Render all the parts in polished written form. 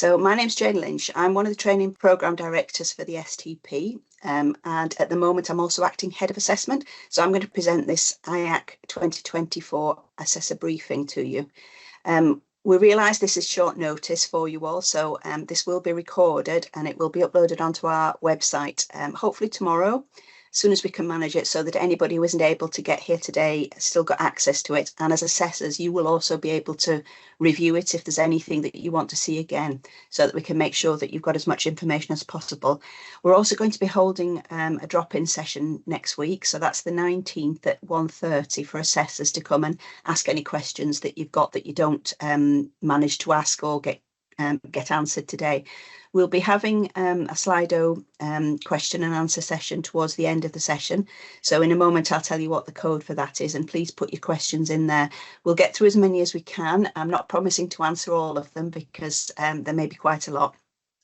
So my name's Jane Lynch. I'm one of the training programme directors for the STP, and at the moment I'm also acting head of assessment. So I'm going to present this IACC 2024 assessor briefing to you. We realise this is short notice for you all, so this will be recorded and it will be uploaded onto our website, hopefully tomorrow, as soon as we can manage it, so that anybody who isn't able to get here today still got access to it. And as assessors, you will also be able to review it if there's anything that you want to see again, so that we can make sure that you've got as much information as possible. We're also going to be holding a drop-in session next week, so that's the 19th at 1:30 for assessors to come and ask any questions that you've got that you don't manage to ask or get answered today. We'll be having a Slido question and answer session towards the end of the session. So in a moment, I'll tell you what the code for that is, and please put your questions in there. We'll get through as many as we can. I'm not promising to answer all of them because there may be quite a lot.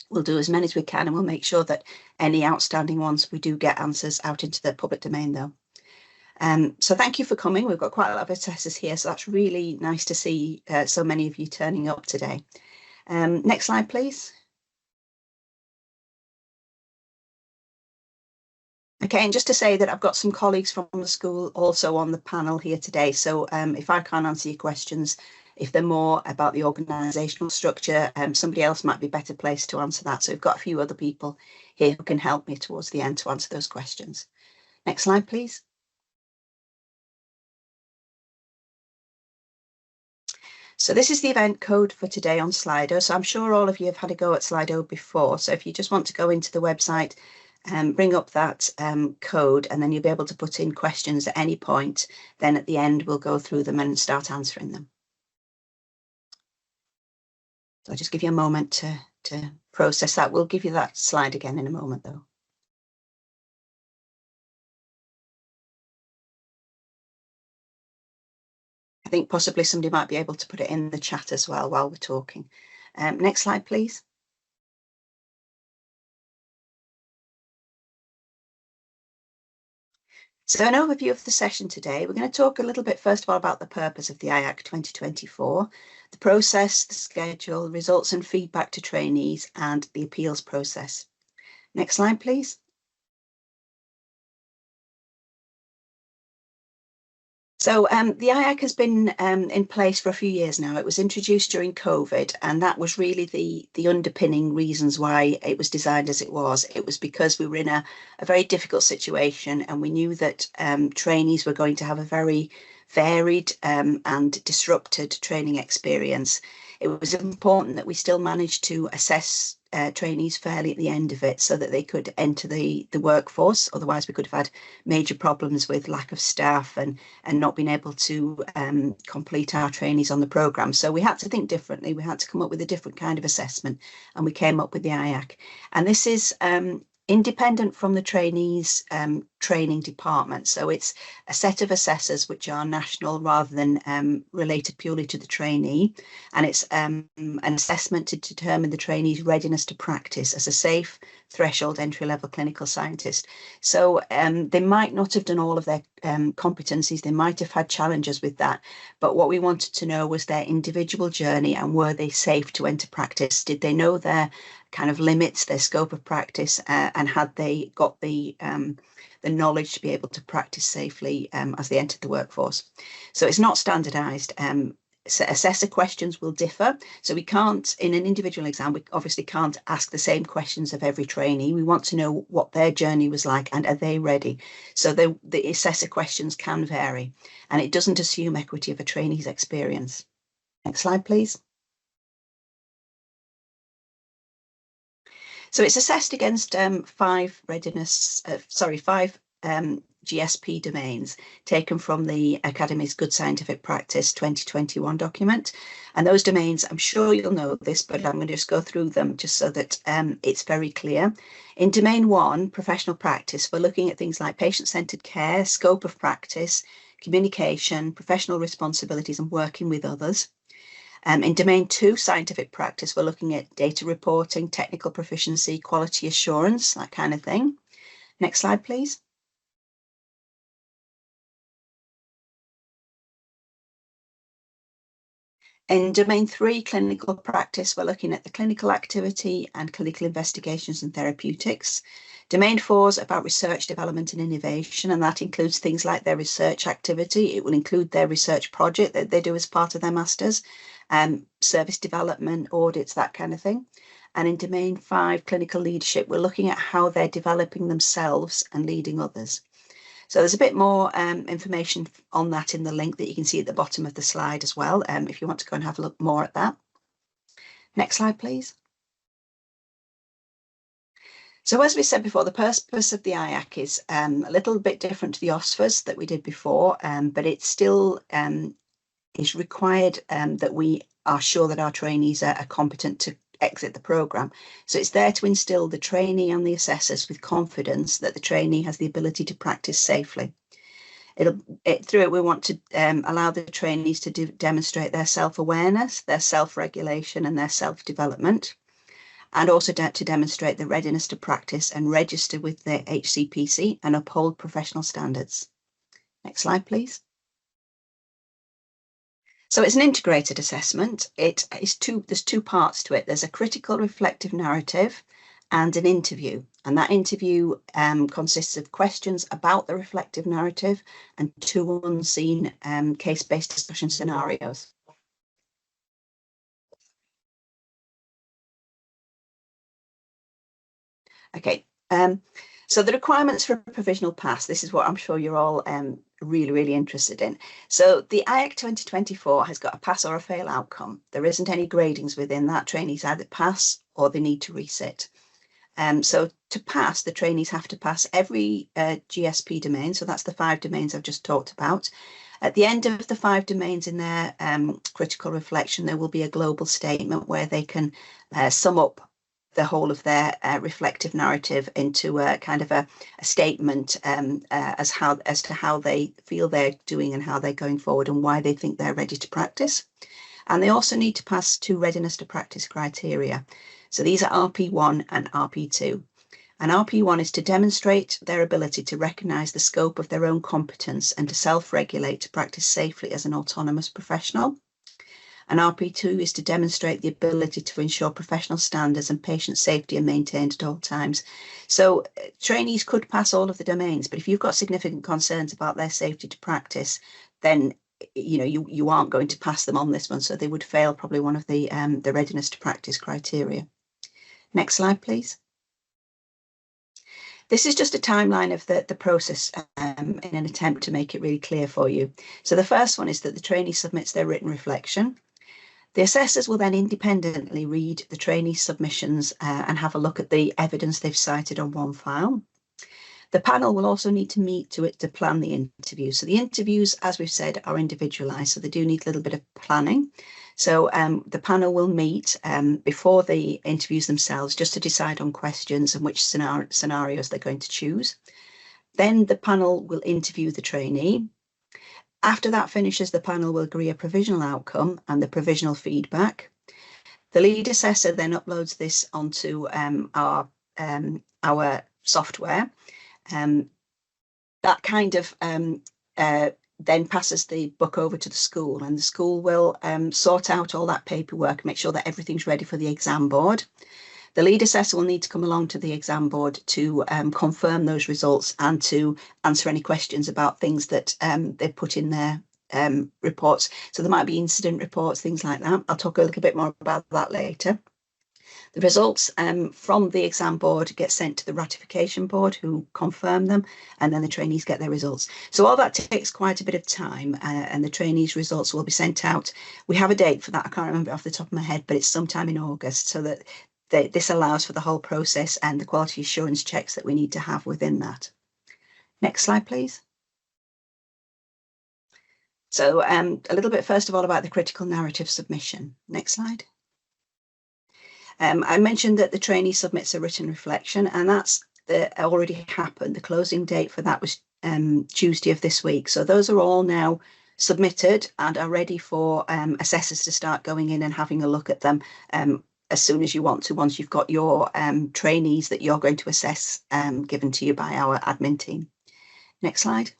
We'll do as many as we can, and we'll make sure that any outstanding ones, we do get answers out into the public domain though. So thank you for coming. We've got quite a lot of assessors here, so that's really nice to see so many of you turning up today. Next slide, please. Okay, and just to say that I've got some colleagues from the school also on the panel here today. So if I can't answer your questions, if they're more about the organisational structure, somebody else might be better placed to answer that. So we've got a few other people here who can help me towards the end to answer those questions. Next slide, please. So this is the event code for today on Slido. So I'm sure all of you have had a go at Slido before. So if you just want to go into the website, bring up that code, and then you'll be able to put in questions at any point. Then at the end, we'll go through them and start answering them. So I'll just give you a moment to process that. We'll give you that slide again in a moment, though. I think possibly somebody might be able to put it in the chat as well while we're talking. Next slide, please. So an overview of the session today. We're going to talk a little bit, first of all, about the purpose of the IACC 2024, the process, the schedule, results and feedback to trainees, and the appeals process. Next slide, please. So the IACC has been in place for a few years now. It was introduced during COVID, and that was really the underpinning reasons why it was designed as it was. It was because we were in a very difficult situation, and we knew that trainees were going to have a very varied and disrupted training experience. It was important that we still managed to assess trainees fairly at the end of it, so that they could enter the workforce. Otherwise, we could have had major problems with lack of staff and not being able to complete our trainees on the programme. So we had to think differently. We had to come up with a different kind of assessment, and we came up with the IACC. And this is independent from the trainees training department. So it's a set of assessors which are national rather than related purely to the trainee. And it's an assessment to determine the trainee's readiness to practice as a safe threshold entry-level clinical scientist. So they might not have done all of their competencies. They might have had challenges with that. But what we wanted to know was their individual journey, and were they safe to enter practice? Did they know their kind of limits, their scope of practice, and had they got the knowledge to be able to practice safely as they entered the workforce? So it's not standardised. So assessor questions will differ. So we can't, in an individual exam, we obviously can't ask the same questions of every trainee. We want to know what their journey was like and are they ready? So the assessor questions can vary, and it doesn't assume equity of a trainee's experience. Next slide, please. So it's assessed against five GSP domains taken from the Academy's Good Scientific Practice 2021 document. And those domains, I'm sure you'll know this, but I'm going to just go through them just so that it's very clear. In domain 1, professional practice, we're looking at things like patient-centred care, scope of practice, communication, professional responsibilities, and working with others. In domain 2, scientific practice, we're looking at data reporting, technical proficiency, quality assurance, that kind of thing. Next slide, please. In domain 3, clinical practice, we're looking at the clinical activity and clinical investigations and therapeutics. Domain 4 is about research, development and innovation, and that includes things like their research activity. It will include their research project that they do as part of their masters, service development, audits, that kind of thing. And in domain 5, clinical leadership, we're looking at how they're developing themselves and leading others. So there's a bit more information on that in the link that you can see at the bottom of the slide as well, if you want to go and have a look more at that. Next slide, please. So as we said before, the purpose of the IACC is a little bit different to the OSFAs that we did before, but it still is required that we are sure that our trainees are competent to exit the programme. So it's there to instill the trainee and the assessors with confidence that the trainee has the ability to practice safely. Through it, we want to allow the trainees to demonstrate their self-awareness, their self-regulation and their self-development, and also to demonstrate the readiness to practice and register with the HCPC and uphold professional standards. Next slide, please. So it's an integrated assessment. There's two parts to it. There's a critical reflective narrative and an interview. And that interview consists of questions about the reflective narrative and 2 unseen case-based discussion scenarios. Okay, so the requirements for a provisional pass, this is what I'm sure you're all really interested in. So the IACC 2024 has got a pass or a fail outcome. There isn't any gradings within that. Trainees either pass or they need to resit. So to pass, the trainees have to pass every GSP domain. So that's the 5 domains I've just talked about. At the end of the 5 domains in their critical reflection, there will be a global statement where they can sum up the whole of their reflective narrative into a kind of a statement as to how they feel they're doing and how they're going forward and why they think they're ready to practice. And they also need to pass 2 readiness to practice criteria. So these are RP1 and RP2. And RP1 is to demonstrate their ability to recognise the scope of their own competence and to self-regulate to practice safely as an autonomous professional. And RP2 is to demonstrate the ability to ensure professional standards and patient safety are maintained at all times. So trainees could pass all of the domains, but if you've got significant concerns about their safety to practice, then you aren't going to pass them on this one. So they would fail probably one of the readiness to practice criteria. Next slide, please. This is just a timeline of the process in an attempt to make it really clear for you. So the first one is that the trainee submits their written reflection. The assessors will then independently read the trainee submissions and have a look at the evidence they've cited on one file. The panel will also need to meet to plan the interview. So the interviews, as we've said, are individualised, so they do need a little bit of planning. So the panel will meet before the interviews themselves just to decide on questions and which scenarios they're going to choose. Then the panel will interview the trainee. After that finishes, the panel will agree a provisional outcome and the provisional feedback. The lead assessor then uploads this onto our software. That kind of then passes the book over to the school, and the school will sort out all that paperwork, make sure that everything's ready for the exam board. The lead assessor will need to come along to the exam board to confirm those results and to answer any questions about things that they've put in their reports. So there might be incident reports, things like that. I'll talk a little bit more about that later. The results from the exam board get sent to the ratification board who confirm them, and then the trainees get their results. So all that takes quite a bit of time, and the trainees' results will be sent out. We have a date for that. I can't remember off the top of my head, but it's sometime in August, so that this allows for the whole process and the quality assurance checks that we need to have within that. Next slide, please. So a little bit first of all about the critical narrative submission. Next slide. I mentioned that the trainee submits a written reflection, and that's already happened. The closing date for that was Tuesday of this week. So those are all now submitted and are ready for assessors to start going in and having a look at them as soon as you want to, once you've got your trainees that you're going to assess given to you by our admin team. Next slide.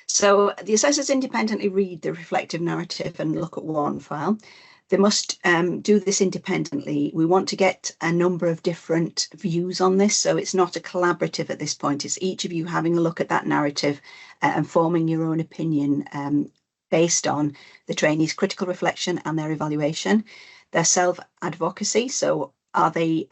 So the assessors independently read the reflective narrative and look at one file. They must do this independently. We want to get a number of different views on this, so it's not a collaborative at this point. It's each of you having a look at that narrative and forming your own opinion based on the trainees' critical reflection and their evaluation, their self-advocacy. So are they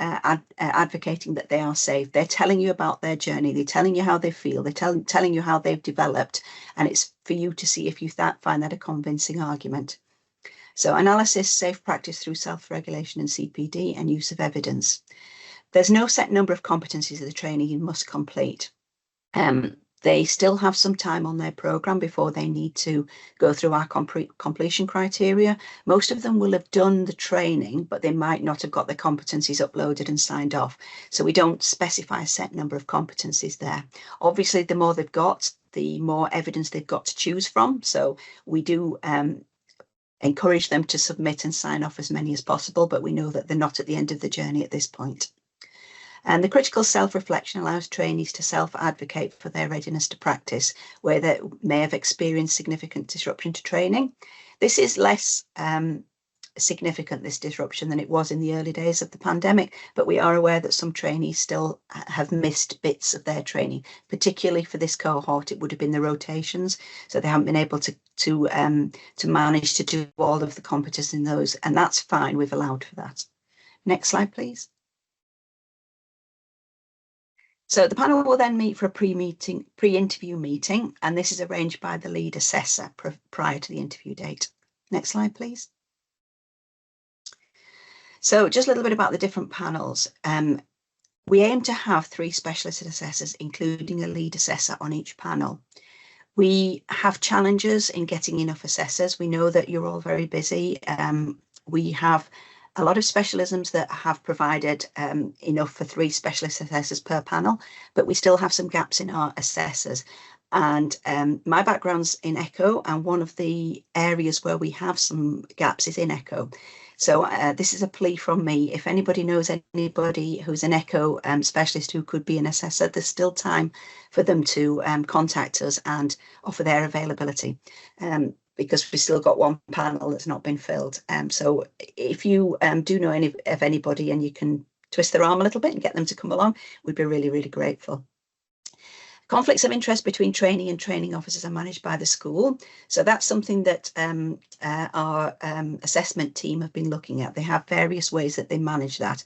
advocating that they are safe? They're telling you about their journey. They're telling you how they feel. They're telling you how they've developed. And it's for you to see if you find that a convincing argument. So analysis, safe practice through self-regulation and CPD, and use of evidence. There's no set number of competencies that the trainee must complete. They still have some time on their programme before they need to go through our completion criteria. Most of them will have done the training, but they might not have got their competencies uploaded and signed off. So we don't specify a set number of competencies there. Obviously, the more they've got, the more evidence they've got to choose from. So we do encourage them to submit and sign off as many as possible, but we know that they're not at the end of the journey at this point. And the critical self-reflection allows trainees to self-advocate for their readiness to practice, where they may have experienced significant disruption to training. This is less significant, this disruption, than it was in the early days of the pandemic, but we are aware that some trainees still have missed bits of their training, particularly for this cohort. It would have been the rotations, so they haven't been able to manage to do all of the competencies in those, and that's fine. We've allowed for that. Next slide, please. So the panel will then meet for a pre-interview meeting, and this is arranged by the lead assessor prior to the interview date. Next slide, please. So just a little bit about the different panels. We aim to have 3 specialist assessors, including a lead assessor on each panel. We have challenges in getting enough assessors. We know that you're all very busy. We have a lot of specialisms that have provided enough for 3 specialist assessors per panel, but we still have some gaps in our assessors. And my background's in echo, and one of the areas where we have some gaps is in echo. So this is a plea from me. If anybody knows anybody who's an echo specialist who could be an assessor, there's still time for them to contact us and offer their availability. Because we've still got one panel that's not been filled. So if you do know of anybody and you can twist their arm a little bit and get them to come along, we'd be really, really grateful. Conflicts of interest between trainee and training officers are managed by the school. So that's something that our assessment team have been looking at. They have various ways that they manage that.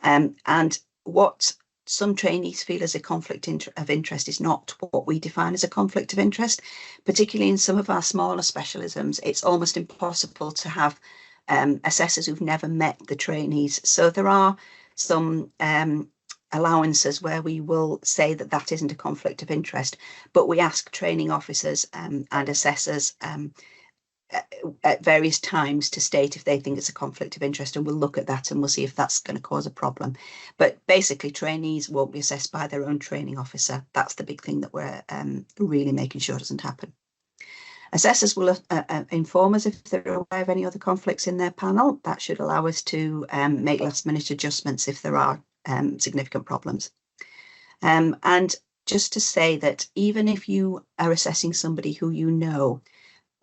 And what some trainees feel as a conflict of interest is not what we define as a conflict of interest. Particularly in some of our smaller specialisms, it's almost impossible to have assessors who've never met the trainees. So there are some allowances where we will say that that isn't a conflict of interest, but we ask training officers and assessors at various times to state if they think it's a conflict of interest, and we'll look at that and we'll see if that's going to cause a problem. But basically, trainees won't be assessed by their own training officer. That's the big thing that we're really making sure doesn't happen. Assessors will inform us if they're aware of any other conflicts in their panel. That should allow us to make last-minute adjustments if there are significant problems. And just to say that even if you are assessing somebody who you know,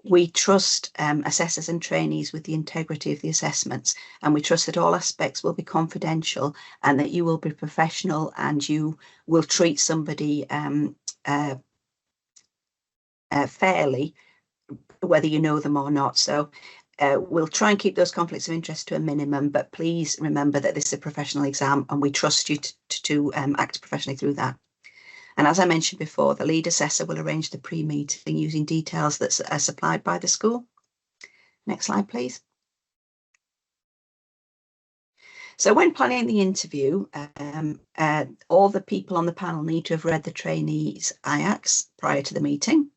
we trust assessors and trainees with the integrity of the assessments, and we trust that all aspects will be confidential and that you will be professional and you will treat somebody fairly, whether you know them or not. So we'll try and keep those conflicts of interest to a minimum, but please remember that this is a professional exam and we trust you to act professionally through that. And as I mentioned before, the lead assessor will arrange the pre-meeting using details that are supplied by the school. Next slide, please. So when planning the interview, all the people on the panel need to have read the trainees' IACC prior to the meeting.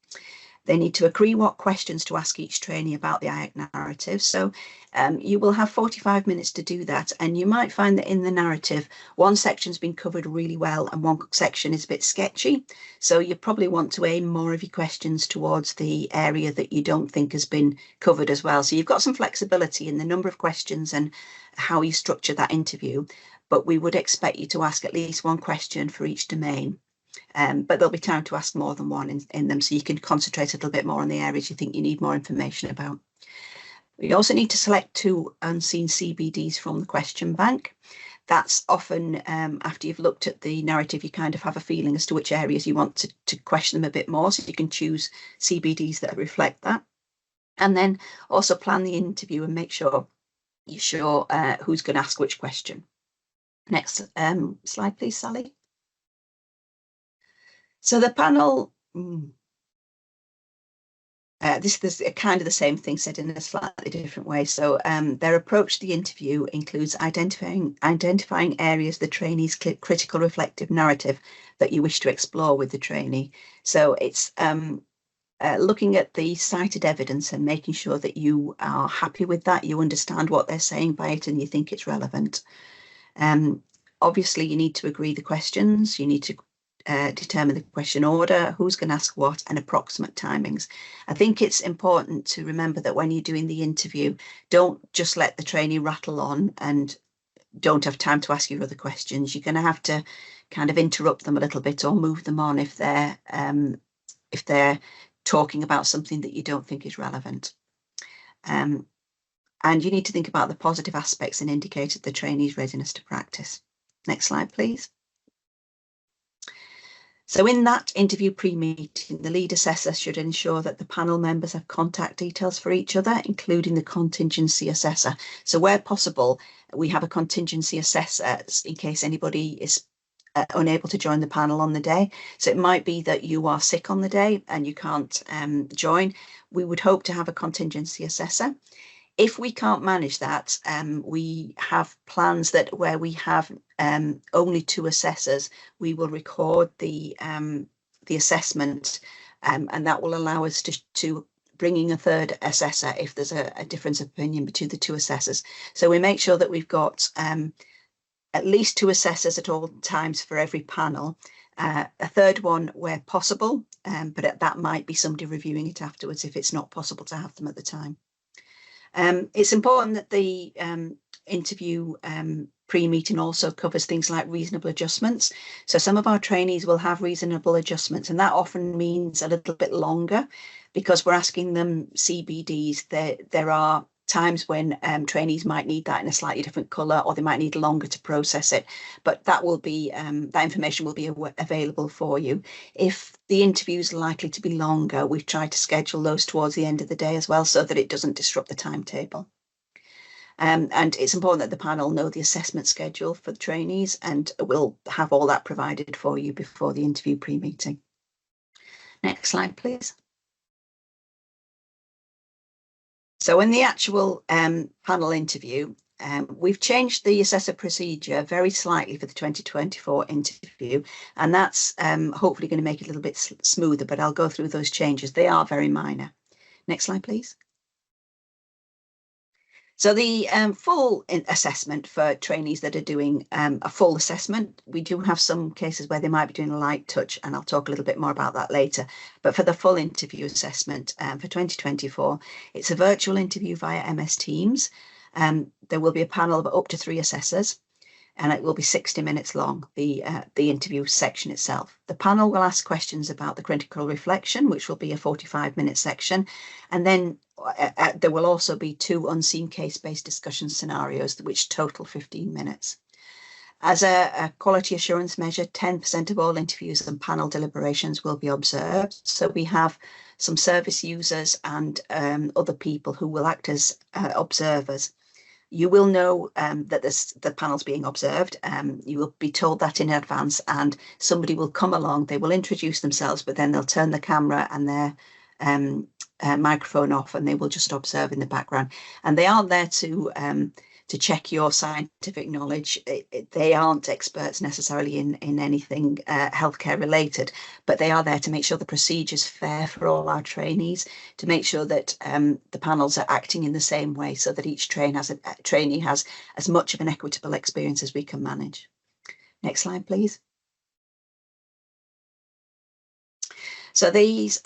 They need to agree what questions to ask each trainee about the IACC narrative. So you will have 45 minutes to do that. And you might find that in the narrative, one section's been covered really well and one section is a bit sketchy. So you probably want to aim more of your questions towards the area that you don't think has been covered as well. So you've got some flexibility in the number of questions and how you structure that interview. But we would expect you to ask at least one question for each domain. but there'll be time to ask more than one in them, so you can concentrate a little bit more on the areas you think you need more information about. We also need to select 2 unseen CBDs from the question bank. That's often after you've looked at the narrative, you kind of have a feeling as to which areas you want to question them a bit more, so you can choose CBDs that reflect that. And then also plan the interview and make sure you're sure who's going to ask which question. Next slide, please, Sally. So the panel, this is kind of the same thing said in a slightly different way. So their approach to the interview includes identifying areas of the trainee's critical reflective narrative that you wish to explore with the trainee. So it's looking at the cited evidence and making sure that you are happy with that, you understand what they're saying by it, and you think it's relevant. Obviously, you need to agree the questions, you need to determine the question order, who's going to ask what, and approximate timings. I think it's important to remember that when you're doing the interview, don't just let the trainee rattle on and don't have time to ask you other questions. You're going to have to kind of interrupt them a little bit or move them on if they're talking about something that you don't think is relevant. And you need to think about the positive aspects and indicate the trainee's readiness to practice. Next slide, please. So in that interview pre-meeting, the lead assessor should ensure that the panel members have contact details for each other, including the contingency assessor. So where possible, we have a contingency assessor in case anybody is unable to join the panel on the day. So it might be that you are sick on the day and you can't join. We would hope to have a contingency assessor. If we can't manage that, we have plans that where we have only 2 assessors, we will record the assessment, and that will allow us to bring in a 3rd assessor if there's a difference of opinion between the 2 assessors. So we make sure that we've got at least 2 assessors at all times for every panel, a 3rd one where possible, but that might be somebody reviewing it afterwards if it's not possible to have them at the time. It's important that the interview pre-meeting also covers things like reasonable adjustments. So some of our trainees will have reasonable adjustments, and that often means a little bit longer because we're asking them CBDs. There are times when trainees might need that in a slightly different colour, or they might need longer to process it, but that will be that information will be available for you. If the interview is likely to be longer, we've tried to schedule those towards the end of the day as well, so that it doesn't disrupt the timetable. And it's important that the panel know the assessment schedule for the trainees, and we'll have all that provided for you before the interview pre-meeting. Next slide, please. So in the actual panel interview, we've changed the assessor procedure very slightly for the 2024 interview, and that's hopefully going to make it a little bit smoother, but I'll go through those changes. They are very minor. Next slide, please. So the full assessment for trainees that are doing a full assessment, we do have some cases where they might be doing a light touch, and I'll talk a little bit more about that later. But for the full interview assessment for 2024, it's a virtual interview via MS Teams. There will be a panel of up to 3 assessors, and it will be 60 minutes long, the interview section itself. The panel will ask questions about the critical reflection, which will be a 45-minute section, and then there will also be 2 unseen case-based discussion scenarios, which total 15 minutes. As a quality assurance measure, 10% of all interviews and panel deliberations will be observed. So we have some service users and other people who will act as observers. You will know that the panel's being observed. You will be told that in advance, and somebody will come along. They will introduce themselves, but then they'll turn the camera and their microphone off, and they will just observe in the background. And they aren't there to check your scientific knowledge. They aren't experts necessarily in anything healthcare related, but they are there to make sure the procedure's fair for all our trainees, to make sure that the panels are acting in the same way, so that each trainee has as much of an equitable experience as we can manage. Next slide, please. So these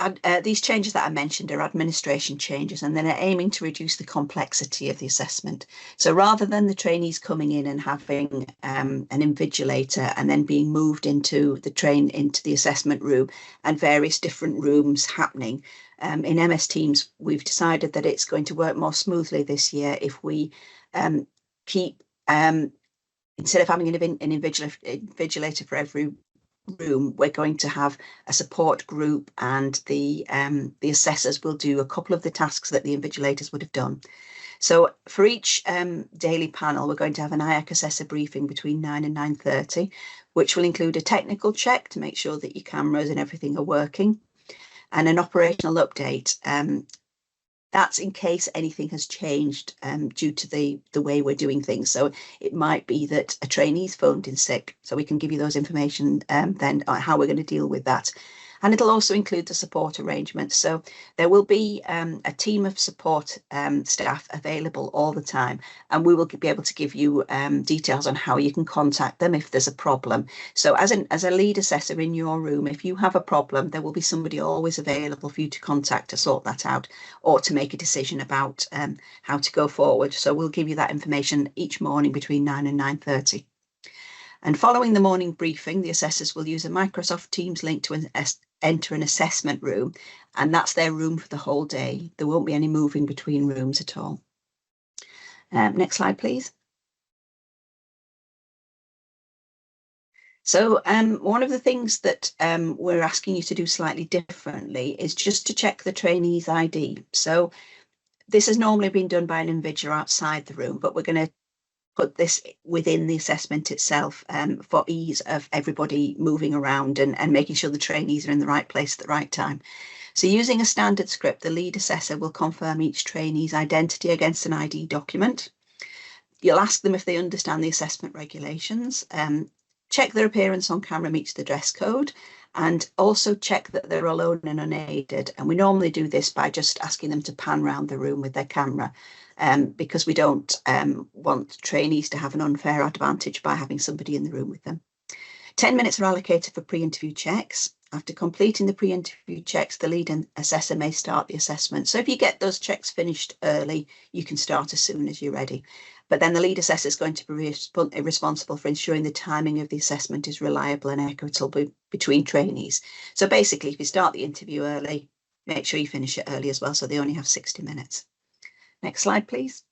changes that I mentioned are administration changes, and they're aiming to reduce the complexity of the assessment. So rather than the trainees coming in and having an invigilator and then being moved into the assessment room and various different rooms happening, in MS Teams, we've decided that it's going to work more smoothly this year if we keep instead of having an invigilator for every room, we're going to have a support group, and the assessors will do a couple of the tasks that the invigilators would have done. So for each daily panel, we're going to have an IACC assessor briefing between 9 and 9:30, which will include a technical check to make sure that your cameras and everything are working, and an operational update. That's in case anything has changed due to the way we're doing things. So it might be that a trainee's phoned in sick, so we can give you those information then on how we're going to deal with that. And it'll also include the support arrangements. So there will be a team of support staff available all the time, and we will be able to give you details on how you can contact them if there's a problem. So as a lead assessor in your room, if you have a problem, there will be somebody always available for you to contact to sort that out or to make a decision about how to go forward. So we'll give you that information each morning between 9 and 9:30. And following the morning briefing, the assessors will use a Microsoft Teams link to enter an assessment room, and that's their room for the whole day. There won't be any moving between rooms at all. Next slide, please. So one of the things that we're asking you to do slightly differently is just to check the trainee's ID. So this has normally been done by an invigilator outside the room, but we're going to put this within the assessment itself for ease of everybody moving around and making sure the trainees are in the right place at the right time. So using a standard script, the lead assessor will confirm each trainee's identity against an ID document. You'll ask them if they understand the assessment regulations, check their appearance on camera meets the dress code, and also check that they're alone and unaided. And we normally do this by just asking them to pan around the room with their camera. Because we don't want trainees to have an unfair advantage by having somebody in the room with them. 10 minutes are allocated for pre-interview checks. After completing the pre-interview checks, the lead assessor may start the assessment. So if you get those checks finished early, you can start as soon as you're ready. But then the lead assessor is going to be responsible for ensuring the timing of the assessment is reliable and equitable between trainees. So basically, if you start the interview early, make sure you finish it early as well, so they only have 60 minutes. Next slide, please.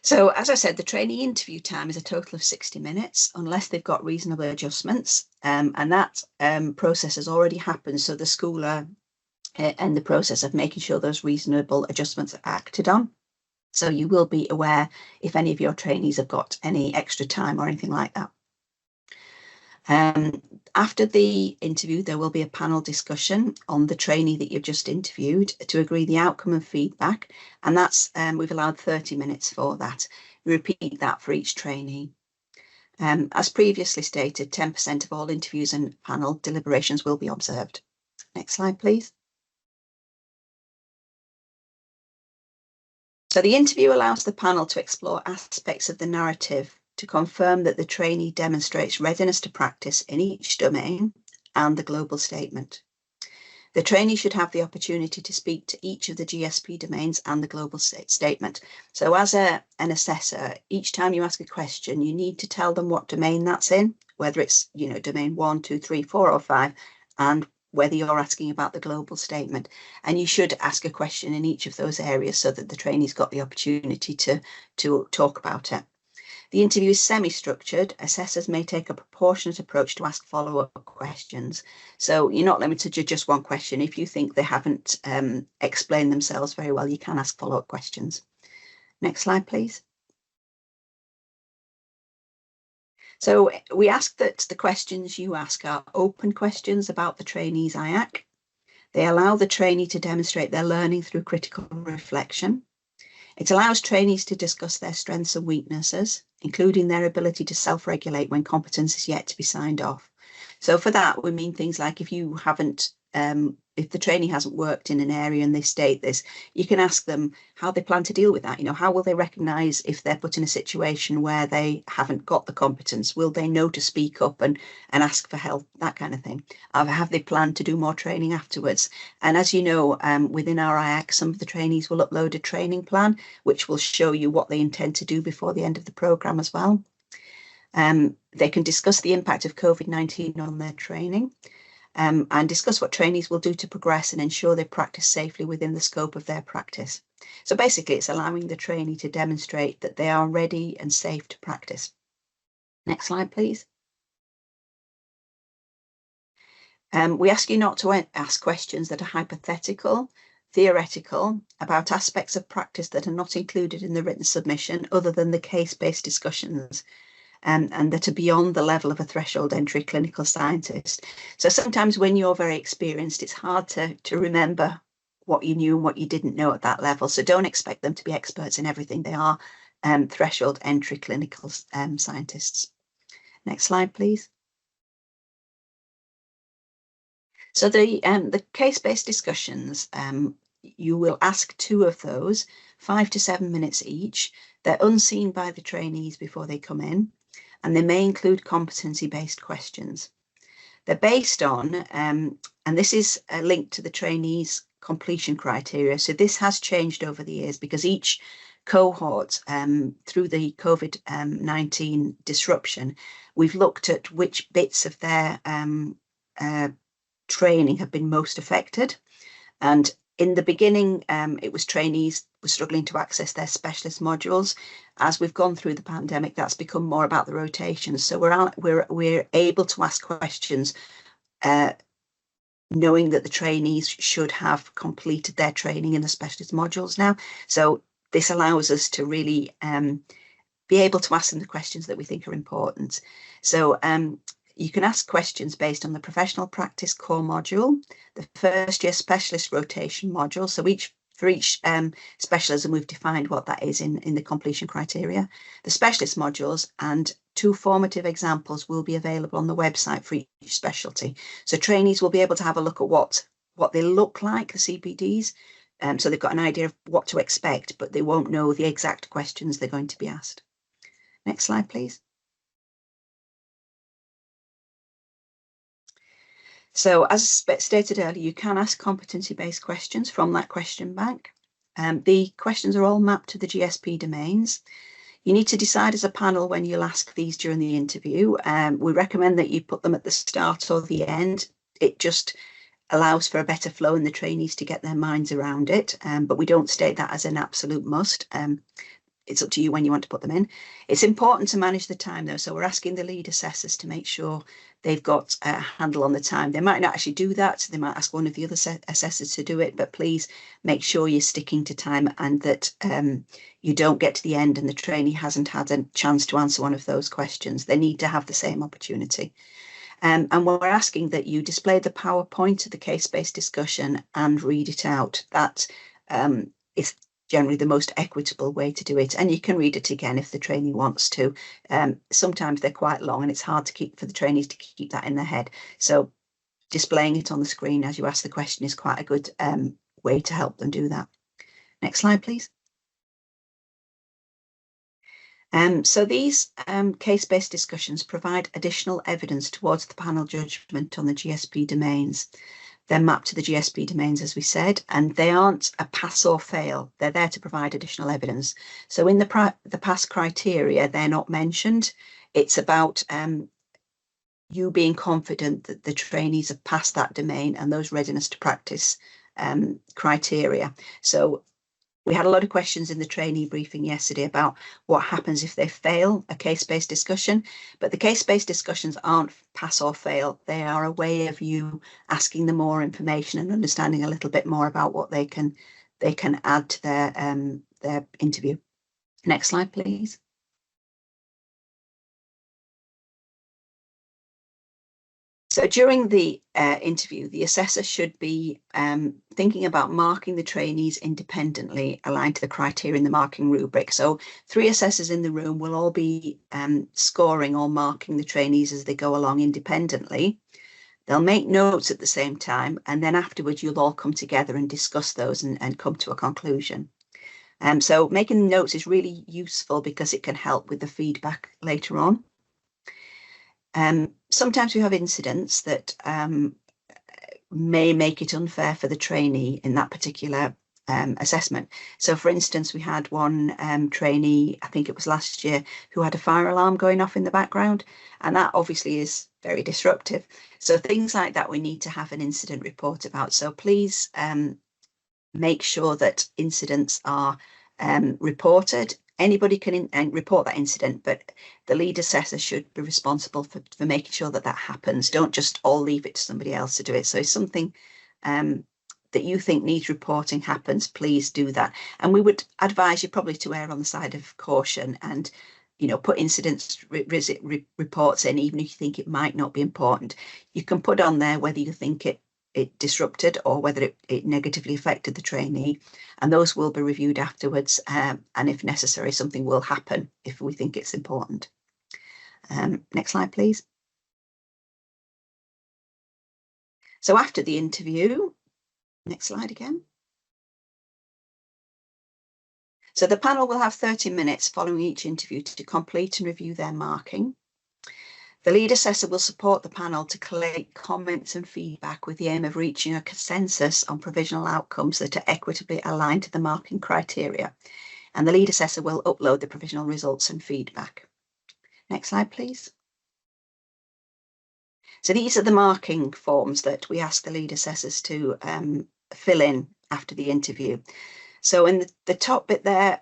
So as I said, the trainee interview time is a total of 60 minutes, unless they've got reasonable adjustments. And that process has already happened. So the school are in the process of making sure those reasonable adjustments are acted on. So you will be aware if any of your trainees have got any extra time or anything like that. After the interview, there will be a panel discussion on the trainee that you've just interviewed to agree the outcome and feedback. And that's we've allowed 30 minutes for that. We repeat that for each trainee. As previously stated, 10% of all interviews and panel deliberations will be observed. Next slide, please. So the interview allows the panel to explore aspects of the narrative to confirm that the trainee demonstrates readiness to practice in each domain and the global statement. The trainee should have the opportunity to speak to each of the GSP domains and the global statement. So as an assessor, each time you ask a question, you need to tell them what domain that's in, whether it's, domain 1, 2, 3, 4, or 5, and whether you're asking about the global statement. And you should ask a question in each of those areas so that the trainee's got the opportunity to talk about it. The interview is semi-structured. Assessors may take a proportionate approach to ask follow-up questions. So you're not limited to just one question. If you think they haven't explained themselves very well, you can ask follow-up questions. Next slide, please. So we ask that the questions you ask are open questions about the trainee's IACC. They allow the trainee to demonstrate their learning through critical reflection. It allows trainees to discuss their strengths and weaknesses, including their ability to self-regulate when competence is yet to be signed off. So for that, we mean things like if you haven't if the trainee hasn't worked in an area and they state this, you can ask them how they plan to deal with that. You know, how will they recognise if they're put in a situation where they haven't got the competence? Will they know to speak up and ask for help, that kind of thing? Have they planned to do more training afterwards? And as you know, within our IACC, some of the trainees will upload a training plan, which will show you what they intend to do before the end of the programme as well. They can discuss the impact of COVID-19 on their training. And discuss what trainees will do to progress and ensure they practice safely within the scope of their practice. So basically, it's allowing the trainee to demonstrate that they are ready and safe to practice. Next slide, please. We ask you not to ask questions that are hypothetical, theoretical, about aspects of practice that are not included in the written submission other than the case-based discussions. And that are beyond the level of a threshold entry clinical scientist. So sometimes when you're very experienced, it's hard to remember what you knew and what you didn't know at that level. So don't expect them to be experts in everything. They are threshold entry clinical scientists. Next slide, please. So the case-based discussions, you will ask 2 of those, 5 to 7 minutes each. They're unseen by the trainees before they come in, and they may include competency-based questions. They're based on, and this is a link to the trainees' completion criteria. So this has changed over the years because each cohort, through the COVID-19 disruption, we've looked at which bits of their training have been most affected. And in the beginning, it was trainees were struggling to access their specialist modules. As we've gone through the pandemic, that's become more about the rotations. So we're able to ask questions, knowing that the trainees should have completed their training in the specialist modules now. So this allows us to really be able to ask them the questions that we think are important. So you can ask questions based on the professional practice core module, the first year specialist rotation module. So for each specialism, we've defined what that is in the completion criteria, the specialist modules, and 2 formative examples will be available on the website for each specialty. So trainees will be able to have a look at what they look like, the CPDs. So they've got an idea of what to expect, but they won't know the exact questions they're going to be asked. Next slide, please. So as stated earlier, you can ask competency-based questions from that question bank. The questions are all mapped to the GSP domains. You need to decide as a panel when you'll ask these during the interview. We recommend that you put them at the start or the end. It just allows for a better flow and the trainees to get their minds around it, but we don't state that as an absolute must. It's up to you when you want to put them in. It's important to manage the time though. So we're asking the lead assessors to make sure they've got a handle on the time. They might not actually do that. They might ask one of the other assessors to do it, but please make sure you're sticking to time and that you don't get to the end and the trainee hasn't had a chance to answer one of those questions. They need to have the same opportunity. And we're asking that you display the PowerPoint of the case-based discussion and read it out. That is generally the most equitable way to do it. And you can read it again if the trainee wants to. Sometimes they're quite long and it's hard to keep for the trainees to keep that in their head. So displaying it on the screen as you ask the question is quite a good way to help them do that. Next slide, please. So these case-based discussions provide additional evidence towards the panel judgment on the GSP domains. They're mapped to the GSP domains, as we said, and they aren't a pass or fail. They're there to provide additional evidence. So in the pass criteria, they're not mentioned. It's about you being confident that the trainees have passed that domain and those readiness to practice criteria. So we had a lot of questions in the trainee briefing yesterday about what happens if they fail a case-based discussion, but the case-based discussions aren't pass or fail. They are a way of you asking them more information and understanding a little bit more about what they can add to their interview. Next slide, please. So during the interview, the assessor should be thinking about marking the trainees independently aligned to the criteria in the marking rubric. So 3 assessors in the room will all be scoring or marking the trainees as they go along independently. They'll make notes at the same time, and then afterwards you'll all come together and discuss those and come to a conclusion. So making notes is really useful because it can help with the feedback later on. Sometimes we have incidents that may make it unfair for the trainee in that particular assessment. So for instance, we had one trainee, I think it was last year, who had a fire alarm going off in the background, and that obviously is very disruptive. So things like that we need to have an incident report about. So please make sure that incidents are reported. Anybody can report that incident, but the lead assessor should be responsible for making sure that that happens. Don't just all leave it to somebody else to do it. So if something that you think needs reporting happens, please do that. And we would advise you probably to err on the side of caution and, you know, put incidents reports in, even if you think it might not be important. You can put on there whether you think it disrupted or whether it negatively affected the trainee, and those will be reviewed afterwards, and if necessary something will happen if we think it's important. Next slide please. So after the interview, next slide again. So the panel will have 30 minutes following each interview to complete and review their marking. The lead assessor will support the panel to collate comments and feedback with the aim of reaching a consensus on provisional outcomes that are equitably aligned to the marking criteria. And the lead assessor will upload the provisional results and feedback. Next slide, please. So these are the marking forms that we ask the lead assessors to fill in after the interview. So in the top bit there,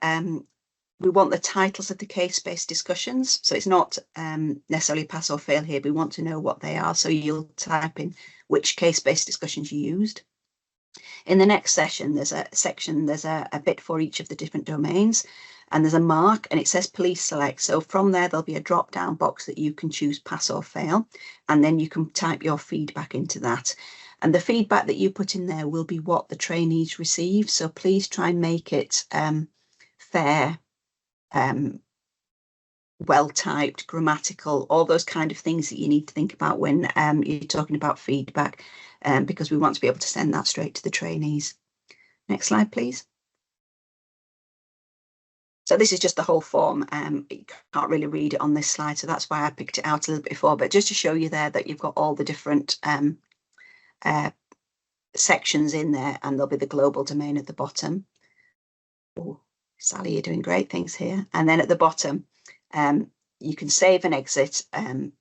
we want the titles of the case-based discussions. So it's not necessarily pass or fail here. We want to know what they are. So you'll type in which case-based discussions you used. In the next session, there's a bit for each of the different domains, and there's a mark and it says please select. So from there, there'll be a drop-down box that you can choose pass or fail, and then you can type your feedback into that. And the feedback that you put in there will be what the trainees receive. So please try and make it fair, well-typed, grammatical, all those kind of things that you need to think about when you're talking about feedback, because we want to be able to send that straight to the trainees. Next slide, please. So this is just the whole form. You can't really read it on this slide, so that's why I picked it out a little bit before, but just to show you there that you've got all the different sections in there, and there'll be the global domain at the bottom. Oh, Sally, you're doing great things here. And then at the bottom, you can save and exit, and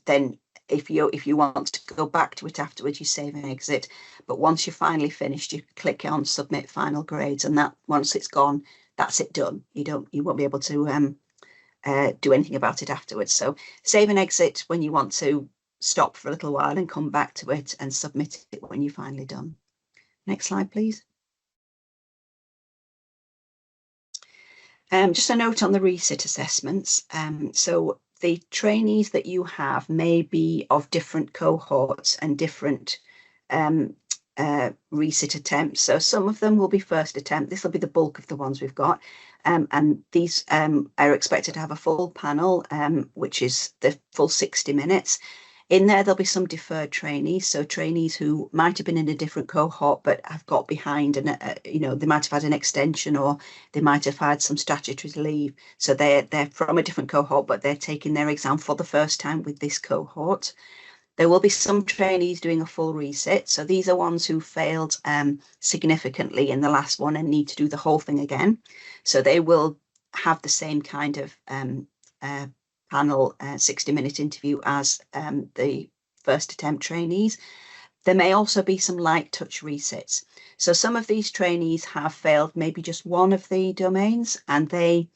then if you want to go back to it afterwards, you save and exit. But once you're finally finished, you click on submit final grades, and that once it's gone, that's it done. You won't be able to do anything about it afterwards. So save and exit when you want to stop for a little while and come back to it, and submit it when you're finally done. Next slide, please. Just a note on the resit assessments. So the trainees that you have may be of different cohorts and different resit attempts. So some of them will be first attempt. This will be the bulk of the ones we've got. And these are expected to have a full panel, which is the full 60 minutes. In there, there'll be some deferred trainees, so trainees who might have been in a different cohort but have got behind, and they might have had an extension, or they might have had some statutory leave. So they're from a different cohort, but they're taking their exam for the first time with this cohort. There will be some trainees doing a full resit. So these are ones who failed significantly in the last one and need to do the whole thing again. So they will have the same kind of panel 60-minute interview as the first attempt trainees. There may also be some light touch resits. So some of these trainees have failed maybe just one of the domains, and they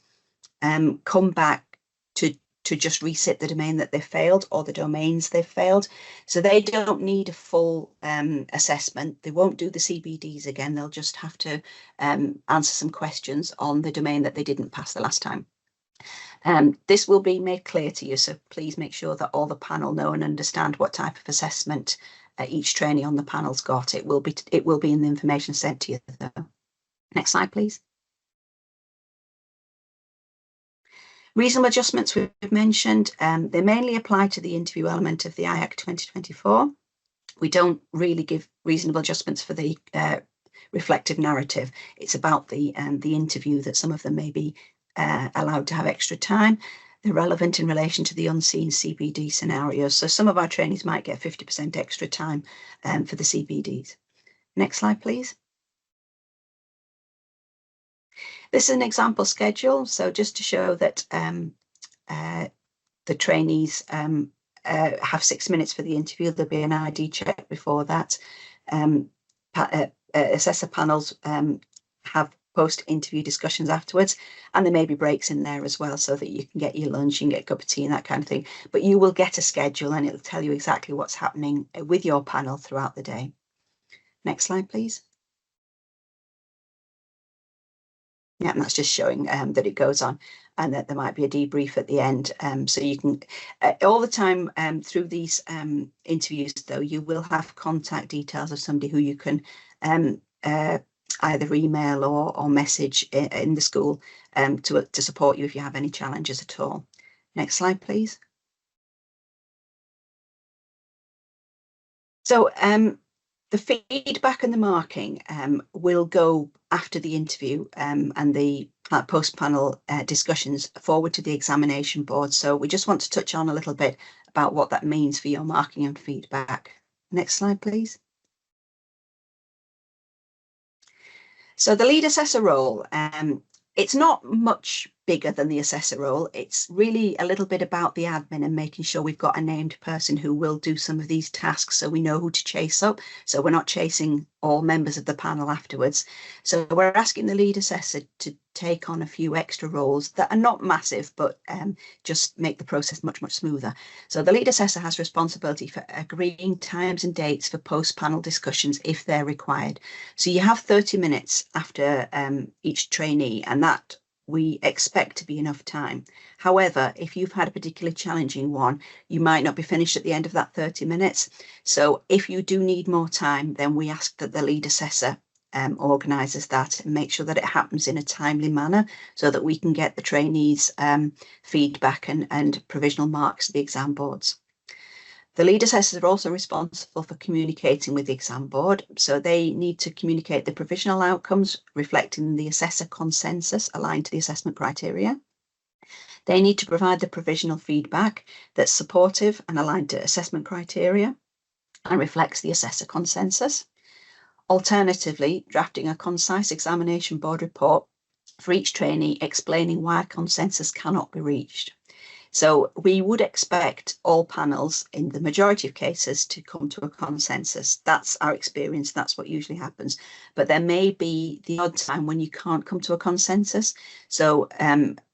come back to just resit the domain that they failed, or the domains they've failed. So they don't need a full assessment. They won't do the CBDs again. They'll just have to answer some questions on the domain that they didn't pass the last time. This will be made clear to you, so please make sure that all the panel know and understand what type of assessment each trainee on the panel's got. It will be in the information sent to you, though. Next slide, please. Reasonable adjustments we've mentioned, they mainly apply to the interview element of the IACC 2024. we don't really give reasonable adjustments for the reflective narrative. It's about the interview that some of them may be allowed to have extra time. They're relevant in relation to the unseen CPD scenarios. So some of our trainees might get 50% extra time for the CPDs. Next slide, please. This is an example schedule. So just to show that the trainees have 6 minutes for the interview. There'll be an ID check before that. Assessor panels have post-interview discussions afterwards, and there may be breaks in there as well, so that you can get your lunch, you can get a cup of tea and that kind of thing. But you will get a schedule, and it'll tell you exactly what's happening with your panel throughout the day. Next slide, please. Yeah, and that's just showing that it goes on, and that there might be a debrief at the end. So you can, all the time through these interviews, though, you will have contact details of somebody who you can either email or message in the school to support you if you have any challenges at all. Next slide, please. So the feedback and the marking will go after the interview and the post-panel discussions forward to the examination board. So we just want to touch on a little bit about what that means for your marking and feedback. Next slide, please. So the lead assessor role, it's not much bigger than the assessor role. It's really a little bit about the admin and making sure we've got a named person who will do some of these tasks, so we know who to chase up. So we're not chasing all members of the panel afterwards. So we're asking the lead assessor to take on a few extra roles that are not massive, but just make the process much, much smoother. So the lead assessor has responsibility for agreeing times and dates for post-panel discussions if they're required. So you have 30 minutes after each trainee, and that we expect to be enough time. However, if you've had a particularly challenging one, you might not be finished at the end of that 30 minutes. So if you do need more time, then we ask that the lead assessor organises that and make sure that it happens in a timely manner, so that we can get the trainees' feedback and provisional marks at the exam boards. The lead assessors are also responsible for communicating with the exam board, so they need to communicate the provisional outcomes reflecting the assessor consensus aligned to the assessment criteria. They need to provide the provisional feedback that's supportive and aligned to assessment criteria and reflects the assessor consensus. Alternatively, drafting a concise examination board report for each trainee explaining why consensus cannot be reached. So we would expect all panels, in the majority of cases, to come to a consensus. That's our experience. That's what usually happens. But there may be the odd time when you can't come to a consensus. So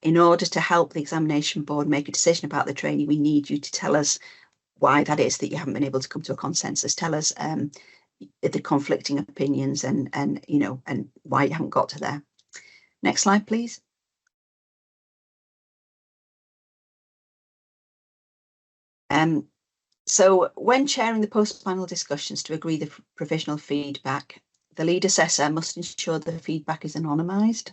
in order to help the examination board make a decision about the trainee, we need you to tell us why that is that you haven't been able to come to a consensus. Tell us the conflicting opinions and why you haven't got to there. Next slide, please. So when chairing the post-panel discussions to agree the provisional feedback, the lead assessor must ensure the feedback is anonymised.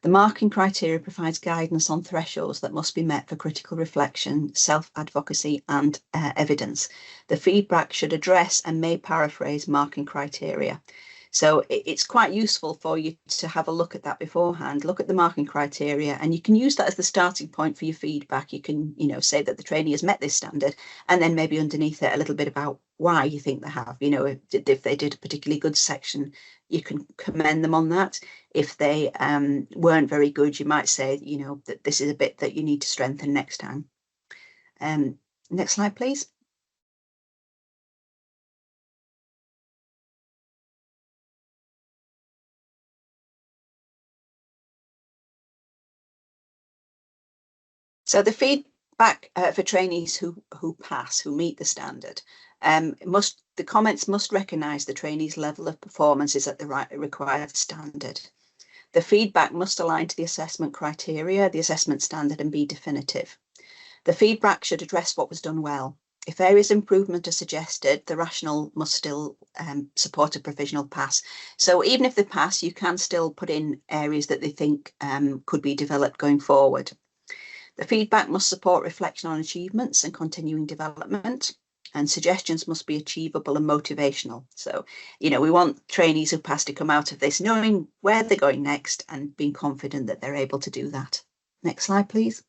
The marking criteria provides guidance on thresholds that must be met for critical reflection, self-advocacy and evidence. The feedback should address and may paraphrase marking criteria. So it's quite useful for you to have a look at that beforehand, look at the marking criteria, and you can use that as the starting point for your feedback. You can, say that the trainee has met this standard, and then maybe underneath it a little bit about why you think they have. If they did a particularly good section, you can commend them on that. If they weren't very good, you might say, that this is a bit that you need to strengthen next time. Next slide, please. So the feedback for trainees who pass, who meet the standard, the comments must recognise the trainee's level of performance is at the required standard. The feedback must align to the assessment criteria, the assessment standard, and be definitive. The feedback should address what was done well. If areas of improvement are suggested, the rationale must still support a provisional pass. So even if they pass, you can still put in areas that they think could be developed going forward. The feedback must support reflection on achievements and continuing development. and suggestions must be achievable and motivational. So, we want trainees who pass to come out of this knowing where they're going next and being confident that they're able to do that. Next slide, please.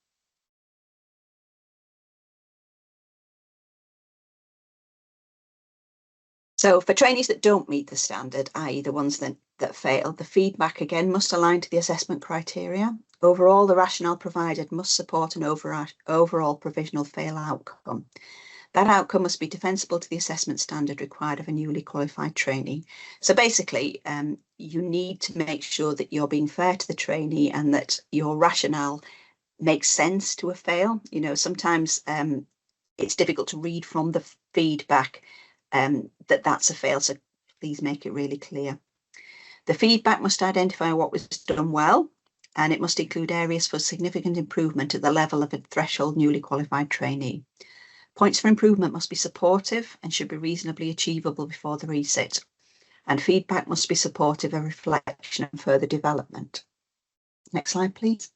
So for trainees that don't meet the standard, i.e. the ones that fail, the feedback again must align to the assessment criteria. Overall, the rationale provided must support an overall provisional fail outcome. That outcome must be defensible to the assessment standard required of a newly qualified trainee. So basically, you need to make sure that you're being fair to the trainee and that your rationale makes sense to a fail. Sometimes it's difficult to read from the feedback that that's a fail, so please make it really clear. The feedback must identify what was done well, and it must include areas for significant improvement at the level of a threshold newly qualified trainee. Points for improvement must be supportive and should be reasonably achievable before the resit, and feedback must be supportive of reflection and further development. Next slide, please.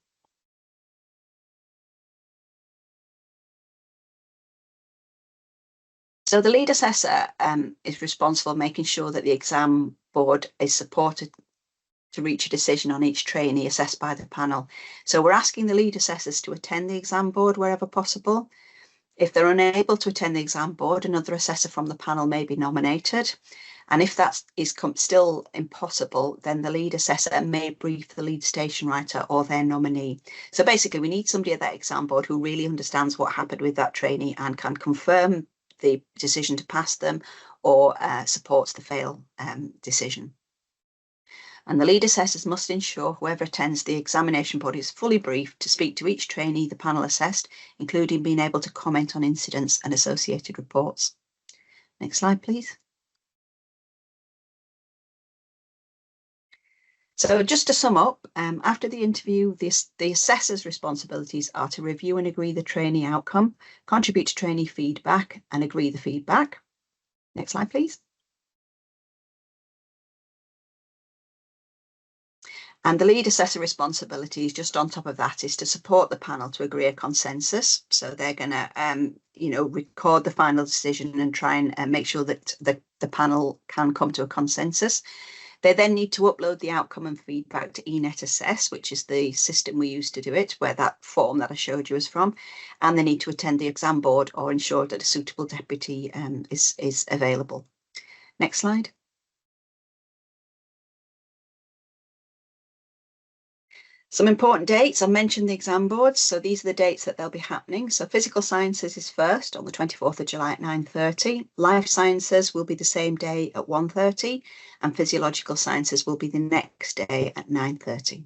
So the lead assessor is responsible for making sure that the exam board is supported to reach a decision on each trainee assessed by the panel. So we're asking the lead assessors to attend the exam board wherever possible. If they're unable to attend the exam board, another assessor from the panel may be nominated. And if that is still impossible, then the lead assessor may brief the lead station writer or their nominee. So basically, we need somebody at that exam board who really understands what happened with that trainee and can confirm the decision to pass them or supports the fail decision. And the lead assessors must ensure whoever attends the examination board is fully briefed to speak to each trainee the panel assessed, including being able to comment on incidents and associated reports. Next slide, please. So just to sum up, after the interview, the assessor's responsibilities are to review and agree the trainee outcome, contribute to trainee feedback and agree the feedback. Next slide, please. And the lead assessor responsibilities, just on top of that, is to support the panel to agree a consensus. So they're going to, record the final decision and try and make sure that the panel can come to a consensus. They then need to upload the outcome and feedback to eNet Assess, which is the system we use to do it, where that form that I showed you is from. And they need to attend the exam board or ensure that a suitable deputy is available. Next slide. Some important dates. I mentioned the exam boards, so these are the dates that they'll be happening. So physical sciences is first on the 24th of July at 9:30. Life sciences will be the same day at 1:30, and physiological sciences will be the next day at 9:30.